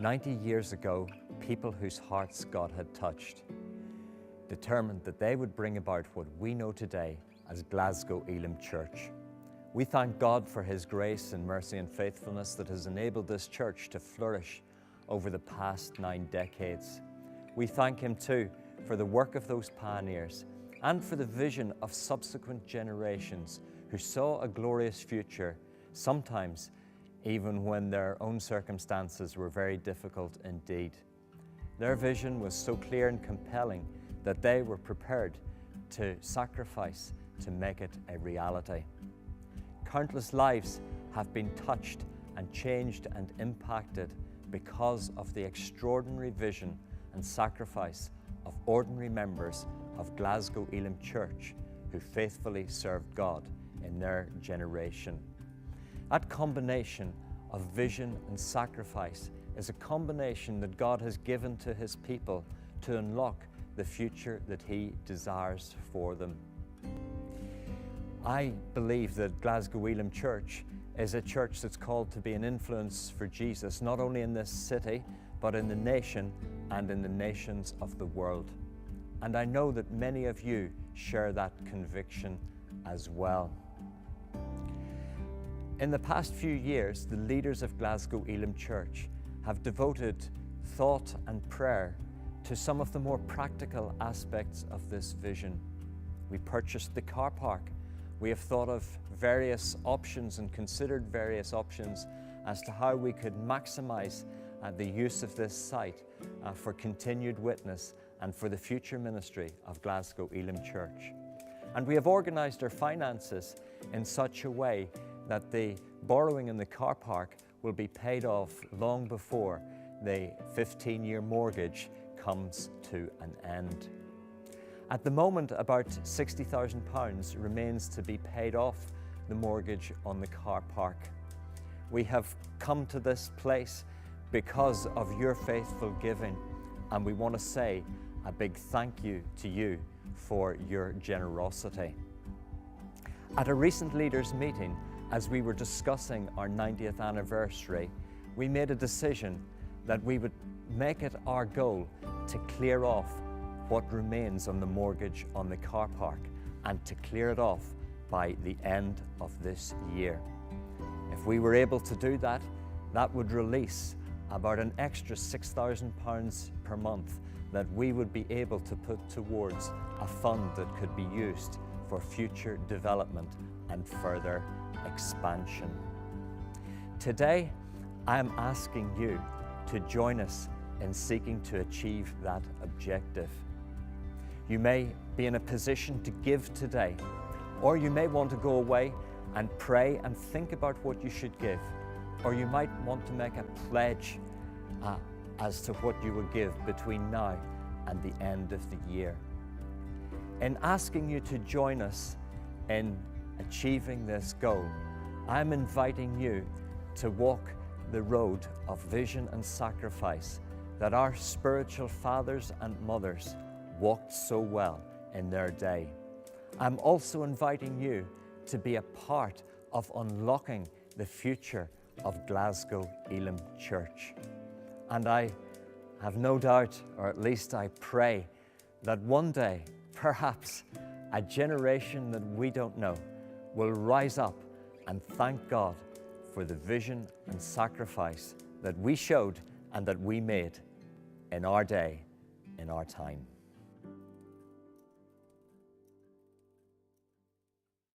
90 years ago, people whose hearts God had touched determined that they would bring about what we know today as Glasgow Elim Church. We thank God for His grace and mercy and faithfulness that has enabled this church to flourish over the past 9 decades. We thank Him too for the work of those pioneers and for the vision of subsequent generations who saw a glorious future, sometimes even when their own circumstances were very difficult indeed. Their vision was so clear and compelling that they were prepared to sacrifice to make it a reality. Countless lives have been touched and changed and impacted because of the extraordinary vision and sacrifice of ordinary members of Glasgow Elim Church who faithfully served God in their generation. That combination of vision and sacrifice is a combination that God has given to His people to unlock the future that He desires for them. I believe that Glasgow Elim Church is a church that's called to be an influence for Jesus, not only in this city, but in the nation and in the nations of the world. And I know that many of you share that conviction as well. In the past few years, the leaders of Glasgow Elim Church have devoted thought and prayer to some of the more practical aspects of this vision. We purchased the car park. We have thought of various options and considered various options as to how we could maximize the use of this site for continued witness and for the future ministry of Glasgow Elim Church. And we have organized our finances in such a way that the borrowing in the car park will be paid off long before the 15-year mortgage comes to an end. At the moment, about £60,000 remains to be paid off the mortgage on the car park. We have come to this place because of your faithful giving, and we want to say a big thank you to you for your generosity. At a recent leaders' meeting, as we were discussing our 90th anniversary, we made a decision that we would make it our goal to clear off what remains on the mortgage on the car park and to clear it off by the end of this year. If we were able to do that, that would release about an extra £6,000 per month that we would be able to put towards a fund that could be used for future development and further expansion. Today, I am asking you to join us in seeking to achieve that objective. You may be in a position to give today, or you may want to go away and pray and think about what you should give, or you might want to make a pledge as to what you will give between now and the end of the year. In asking you to join us in achieving this goal, I'm inviting you to walk the road of vision and sacrifice that our spiritual fathers and mothers walked so well in their day. I'm also inviting you to be a part of unlocking the future of Glasgow Elim Church. And I have no doubt, or at least I pray, that one day, perhaps, a generation that we don't know will rise up and thank God for the vision and sacrifice that we showed and that we made in our day, in our time.